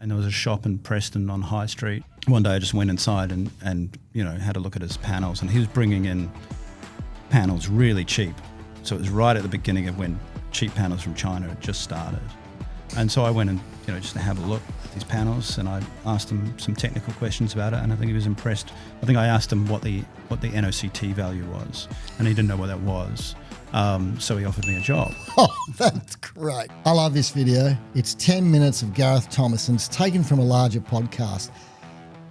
And there was a shop in Preston on High Street. One day I just went inside and had a look at his panels, and he was bringing in panels really cheap. So it was right at the beginning of when cheap panels from China had just started. And so I went and, just to have a look at these panels, and I asked him some technical questions about it, and I think he was impressed. I think I asked him what the NOCT value was, and he didn't know what that was. So he offered me a job. Oh, that's great. I love this video. It's 10 minutes of Gareth Thomas, and it's taken from a larger podcast.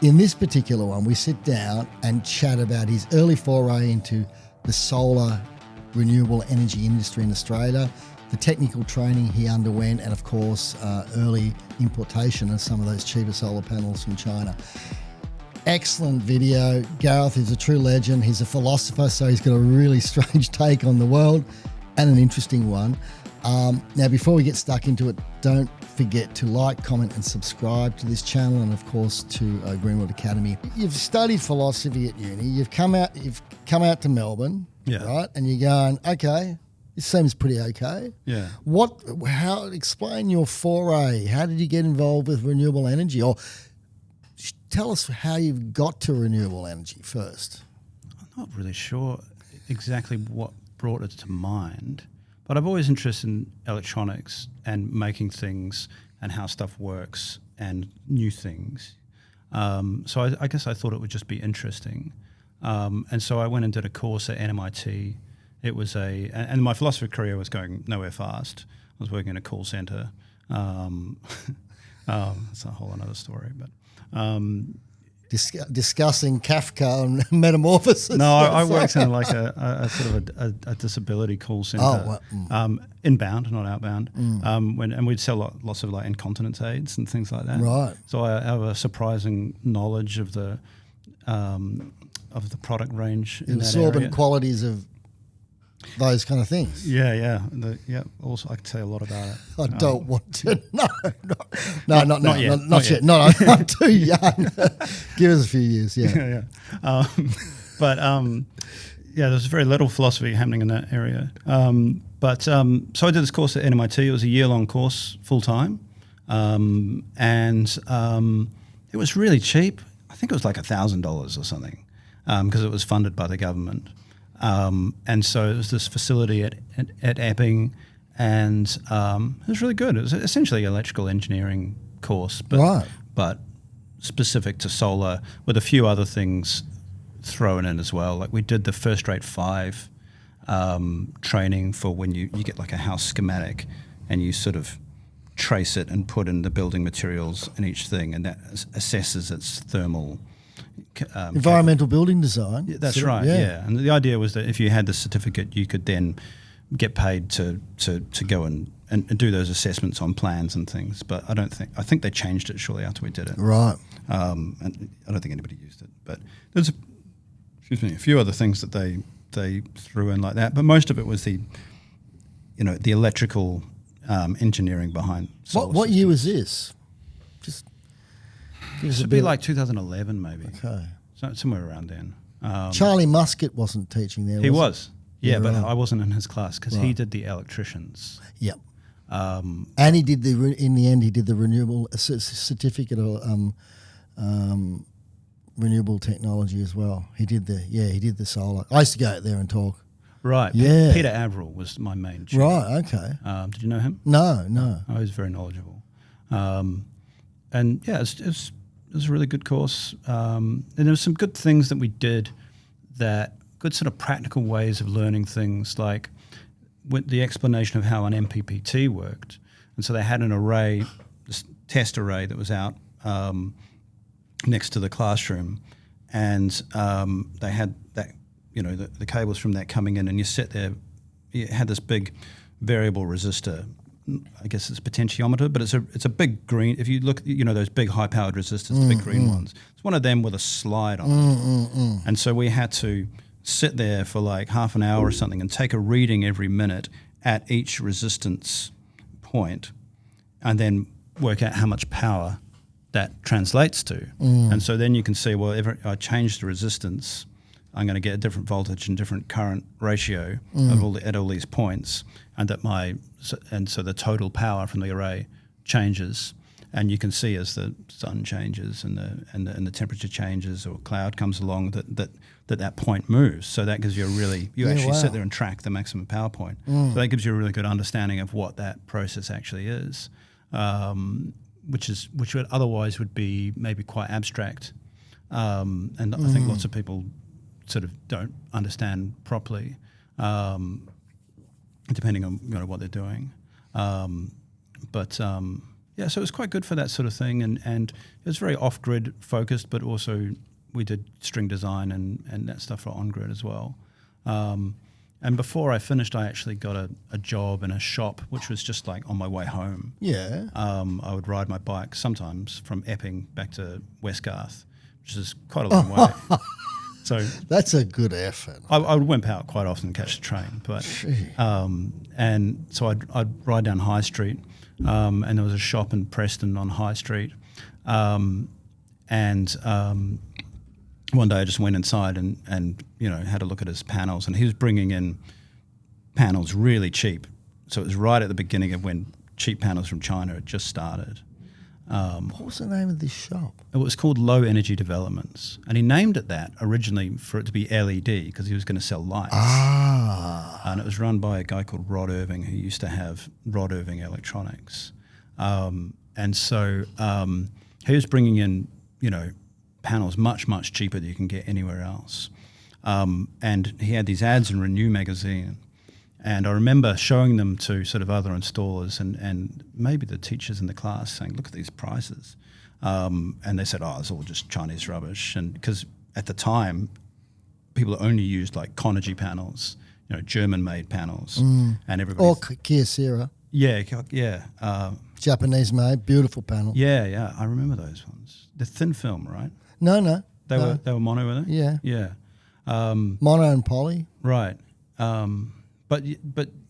In this particular one, we sit down and chat about his early foray into the solar renewable energy industry in Australia, the technical training he underwent, and of course, early importation of some of those cheaper solar panels from China. Excellent video. Gareth is a true legend. He's a philosopher, so he's got a really strange take on the world and an interesting one. Now, before we get stuck into it, don't forget to like, comment and subscribe to this channel, and of course to Greenwood Academy. You've studied philosophy at uni. You've come out to Melbourne, right? And you're going, okay, this seems pretty okay. Yeah. Explain your foray. How did you get involved with renewable energy? Or tell us how you've got to renewable energy first. I'm not really sure exactly what brought it to mind, but I've always interested in electronics and making things and how stuff works and new things. So I guess I thought it would just be interesting. And so I went and did a course at NMIT. It was and my philosophy career was going nowhere fast. I was working in a call center. That's a whole another story, but discussing Kafka and metamorphosis. No, I worked in like a sort of a disability call center, inbound, not outbound. And we'd sell lots of like incontinence aids and things like that. Right. So I have a surprising knowledge of the product range in that absorbent area. Qualities of those kind of things. Yeah. Also, I can tell you a lot about it. I don't want to. No, not now. yet. Not yet. No, I'm too young. Give us a few years. Yeah. There's very little philosophy happening in that area. So I did this course at NMIT. It was a year-long course, full-time. It was really cheap. I think it was like $1,000 or something, because it was funded by the government. And so it was this facility at Epping, and it was really good. It was essentially an electrical engineering course, but specific to solar, with a few other things thrown in as well. Like we did the first rate 5 training for when you get like a house schematic, and you sort of trace it and put in the building materials in each thing, and that assesses its thermal environmental building design. Yeah, that's right. Yeah. And the idea was that if you had the certificate, you could then get paid to go and do those assessments on plans and things. But I think they changed it shortly after we did it. Right. And I don't think anybody used it. But there's a few other things that they threw in like that. But most of it was the electrical engineering behind solar What year was this? It should be like 2011 maybe. Okay. So somewhere around then. Charlie Muscat wasn't teaching there, He was. Yeah, but I wasn't in his class because he did the electricians. Yep. And he did in the end, he did the renewable certificate of renewable technology as well. He did the solar. I used to go out there and talk. Right. Yeah. Peter Averill was my main tutor. Right. Okay. Did you know him? No. Oh, he was very knowledgeable. And yeah, it was a really good course. And there were some good things that we did, good sort of practical ways of learning things, like with the explanation of how an MPPT worked. And so they had an array, this test array that was out next to the classroom, and they had that, the cables from that coming in, and you sit there, you had this big variable resistor. I guess it's a potentiometer, but it's a big green. If you look, those big high-powered resistors, the big green ones. It's one of them with a slide on it. And so we had to sit there for like half an hour or something and take a reading every minute at each resistance point, and then work out how much power that translates to. And so then you can see, well, if I change the resistance, I'm going to get a different voltage and different current ratio at all these points, and so the total power from the array changes. and you can see as the sun changes and the temperature changes or cloud comes along that point moves. So that gives you sit there and track the maximum power point. So that gives you a really good understanding of what that process actually is, which would otherwise would be maybe quite abstract, and I think lots of people sort of don't understand properly, depending on what they're doing. So it was quite good for that sort of thing, and it was very off-grid focused, but also we did string design and that stuff for on-grid as well. And before I finished, I actually got a job in a shop, which was just like on my way home. Yeah. I would ride my bike sometimes from Epping back to West Garth, which is quite a long way. So that's a good effort. I would wimp out quite often and catch the train, but and so I'd ride down High Street, and there was a shop in Preston on High Street, one day I just went inside and had a look at his panels, and he was bringing in panels really cheap. So it was right at the beginning of when cheap panels from China had just started. What was the name of this shop? It was called Low Energy Developments, and he named it that originally for it to be LED because he was going to sell lights. And it was run by a guy called Rod Irving, who used to have Rod Irving Electronics. And so he was bringing in, panels much cheaper than you can get anywhere else. And he had these ads in Renew magazine. And I remember showing them to sort of other installers and maybe the teachers in the class saying, look at these prices. And they said, it's all just Chinese rubbish. And because at the time, people only used like Conergy panels, German-made panels. And everybody. Or Kyocera. Yeah. Japanese-made, beautiful panel. Yeah, I remember those ones. The thin film, right? No. They were mono, were they? Yeah. Yeah. Mono and poly. Right. But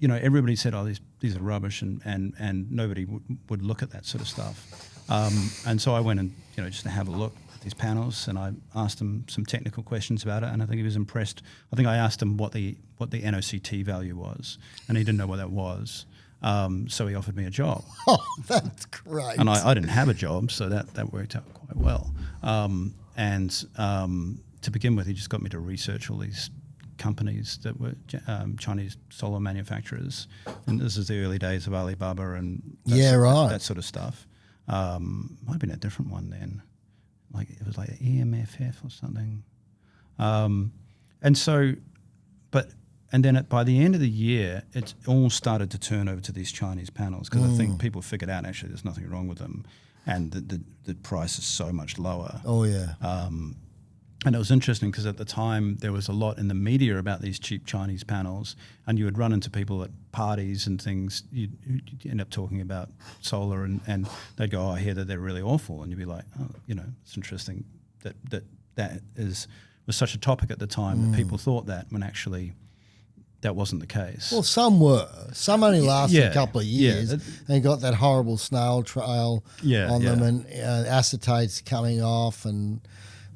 everybody said, these are rubbish, and nobody would look at that sort of stuff. And so I went and just to have a look at these panels, and I asked him some technical questions about it, and I think he was impressed. I think I asked him what the NOCT value was, and he didn't know what that was. So he offered me a job. Oh, that's great. And I didn't have a job, so that worked out quite well. To begin with, he just got me to research all these companies that were Chinese solar manufacturers, and this is the early days of Alibaba and that sort of stuff. Might have been a different one then, like it was like EMFF or something. And then by the end of the year, it all started to turn over to these Chinese panels because I think people figured out actually there's nothing wrong with them, and the price is so much lower. Oh yeah. And it was interesting because at the time there was a lot in the media about these cheap Chinese panels, and you would run into people at parties and things. You'd end up talking about solar, and they'd go, I hear that they're really awful. And you'd be like, it's interesting that was such a topic at the time that people thought that when actually that wasn't the case. Well, some were. Some only lasted a couple of years and got that horrible snail trail on them and acetates coming off, and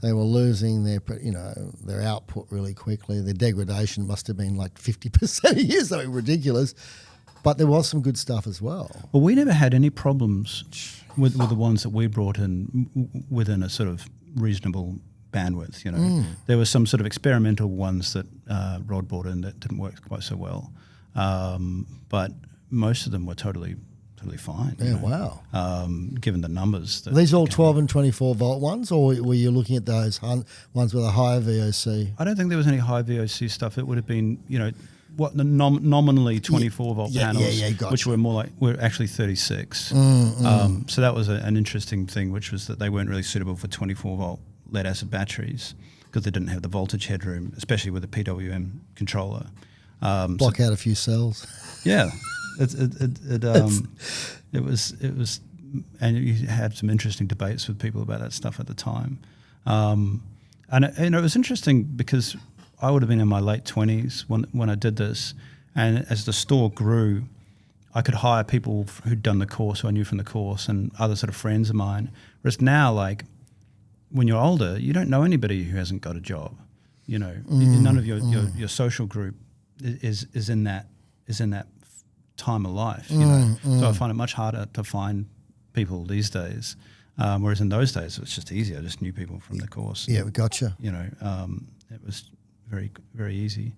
they were losing their output really quickly. Their degradation must have been like 50% a year, something ridiculous. But there was some good stuff as well. Well, we never had any problems with the ones that we brought in within a sort of reasonable bandwidth. There were some sort of experimental ones that Rod brought in that didn't work quite so well, but most of them were totally fine. Yeah, wow. Given the numbers. Are these all 12 and 24 volt ones, or were you looking at those ones with a higher VOC? I don't think there was any high VOC stuff. It would have been, what the nominally 24 volt panels, which were actually 36. So that was an interesting thing, which was that they weren't really suitable for 24 volt lead acid batteries because they didn't have the voltage headroom, especially with a PWM controller. Block out a few cells. Yeah. It was, and you had some interesting debates with people about that stuff at the time, and it was interesting because I would have been in my late 20s when I did this, and as the store grew, I could hire people who'd done the course, who I knew from the course, and other sort of friends of mine. Whereas now, like when you're older, you don't know anybody who hasn't got a job. None of your social group is in that time of life, So I find it much harder to find people these days. Whereas in those days, it was just easy. I just knew people from the course. Yeah, we gotcha. You know, it was very, very easy.